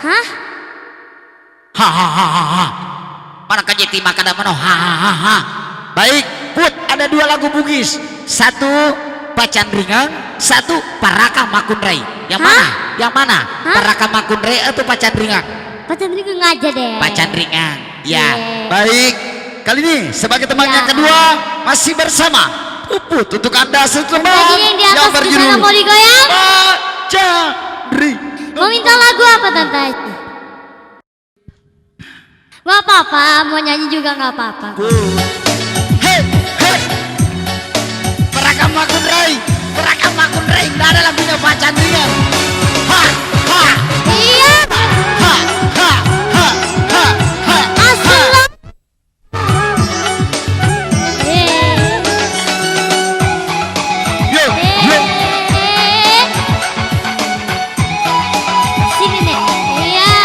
Hah? Hahaha. Mana kajeti makan mana hahaha. Baik, Put, ada 2 lagu Bugis. 1 Pacan Ringang, 1 Paraka Makunrei. Yang mana? Yang mana? Paraka Makunrei atau Pacan Ringang? Pacan Ringang aja deh. Pacan Ringang. Ya. Baik. Kali ini sebagai teman yang kedua masih bersama Puput untuk Anda setelah yang di atas di sana mau digoyang. Pacan Ringang. Mau minta lagu apa Tante? Gak apa-apa, mau nyanyi juga gak apa-apa. Hei, hei. Peragam Makunrei, Peragam Makunrei, nggak ada lagunya Pacan Ringang. Ha, ha. Iya. Ha, ha, ha, ha, ha. Asal. Yo, yo. Sini nih. Iya.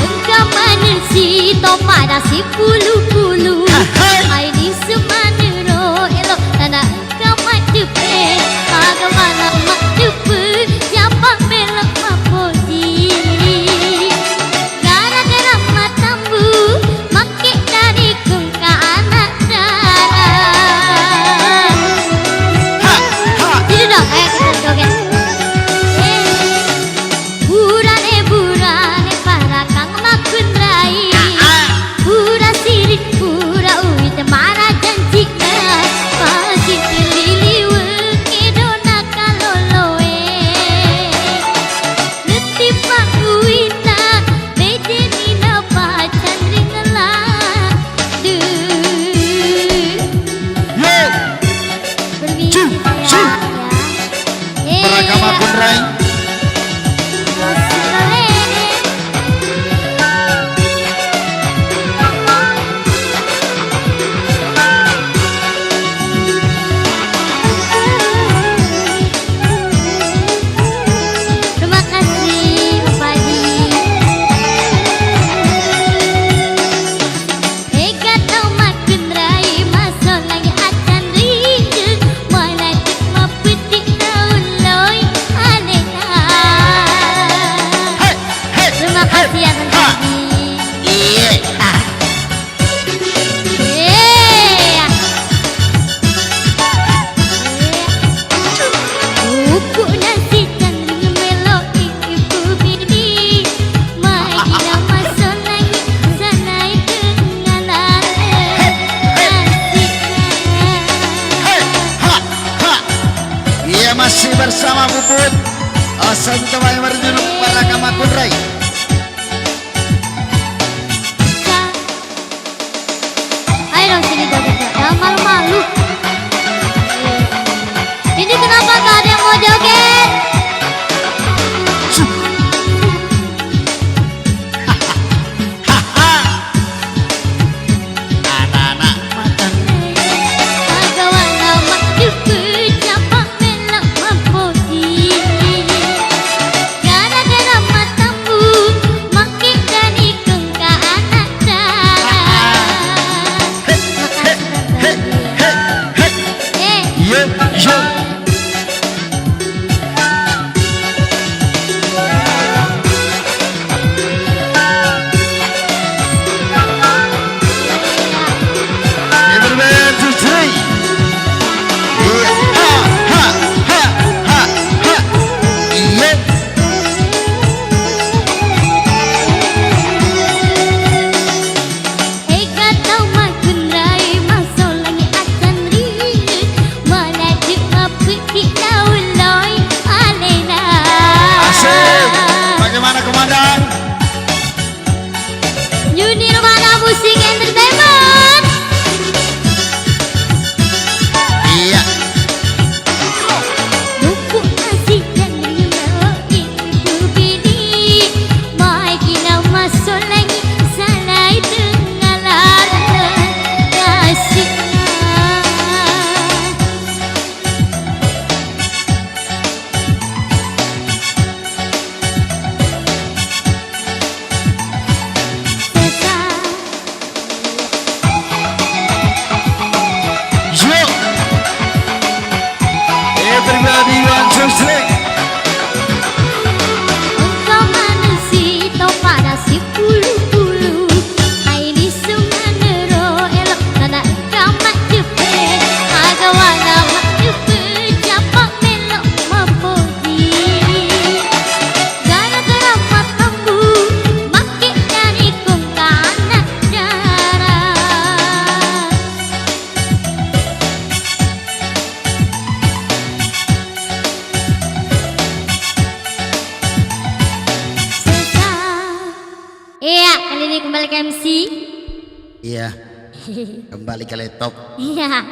Engkau manusia pada si pulu-pulu. Ai di semanero elo tanah engkau madupe. Bagaimana madupe siapa belok mapodi. Gara-gara matamu make dari kungka anak darah. Jadi dong, ayo kita joget. Burane para kang Makunrei. Pura sirit pura uit mara janjika. Pasti terliliwe kedona kaloloe. Netipang uita bejenina Pacan Ringela. Yo. Peragam Makunrei. Terima kasih Bapak Haji. Eka tau Makunrei masuk lagi acan rindu. Mana cek mapetik daun loi aneka. Terima kasih ya Tante Haji. Iya. Buku nasi candring melok iku bini. Maina masuk lagi sana itu ngalan. Iya, masih bersama Puput. Asal teman yang berjuluk Peragam Makunrei. Ayo dong sini joget, jangan malu-malu. Ini kenapa gak ada yang mau joget? Anak-anak Pacan. Bagaimana madupe capak melak mapodi. Gara-gara matamu kembali ke MC. Iya. Kembali ke laptop. Iya.